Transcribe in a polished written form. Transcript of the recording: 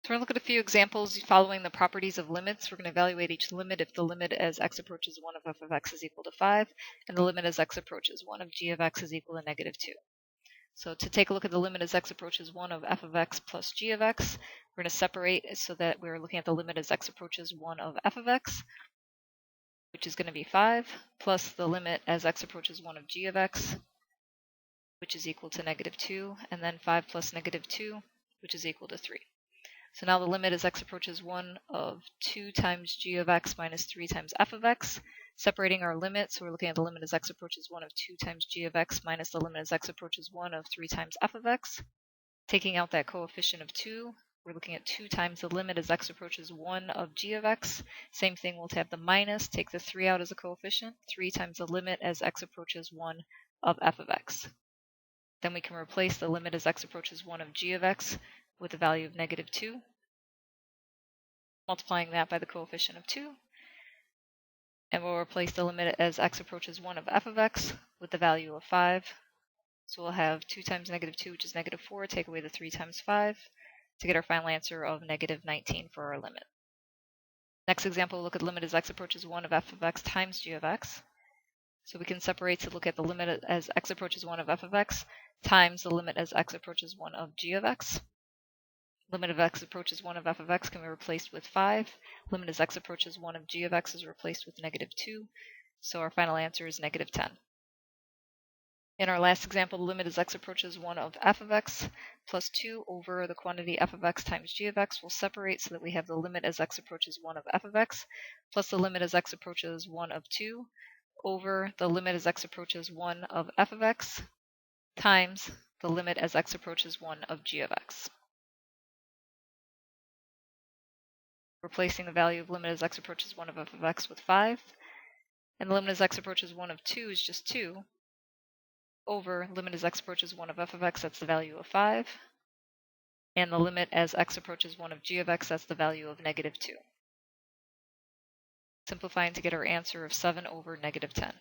So we're going to look at a few examples following the properties of limits. We're going to evaluate each limit if the limit as x approaches 1 of f of x is equal to 5, and the limit as x approaches 1 of g of x is equal to negative 2. So to take a look at the limit as x approaches 1 of f of x plus g of x, we're going to separate so that we're looking at the limit as x approaches 1 of f of x, which is going to be 5, plus the limit as x approaches 1 of g of x, which is equal to negative 2, and then 5 plus negative 2, which is equal to 3. So now the limit as x approaches 1 of 2 times g of x minus 3 times f of x. Separating our limit, so we're looking at the limit as x approaches 1 of 2 times g of x minus the limit as x approaches 1 of 3 times f of x. Taking out that coefficient of 2, we're looking at 2 times the limit as x approaches 1 of g of x. Same thing, we'll have the minus, take the 3 out as a coefficient, 3 times the limit as x approaches 1 of f of x. Then we can replace the limit as x approaches 1 of g of x with a value of negative 2, multiplying that by the coefficient of 2, and we'll replace the limit as x approaches 1 of f of x with the value of 5. So we'll have 2 times negative 2, which is negative 4, take away the 3 times 5 to get our final answer of negative 19 for our limit. Next example, we'll look at the limit as x approaches 1 of f of x times g of x. So we can separate to look at the limit as x approaches 1 of f of x times the limit as x approaches 1 of g of x. Limit of x approaches 1 of f of x can be replaced with 5. Limit as x approaches 1 of g of x is replaced with negative 2. So our final answer is negative 10. In our last example, the limit as x approaches 1 of f of x plus 2 over the quantity f of x times g of x will separate so that we have the limit as x approaches 1 of f of x plus the limit as x approaches 1 of 2 over the limit as x approaches 1 of f of x times the limit as x approaches 1 of g of x. Replacing the value of limit as x approaches 1 of f of x with 5, and the limit as x approaches 1 of 2 is just 2, over limit as x approaches 1 of f of x, that's the value of 5, and the limit as x approaches 1 of g of x, that's the value of negative 2. Simplifying to get our answer of 7 over negative 10.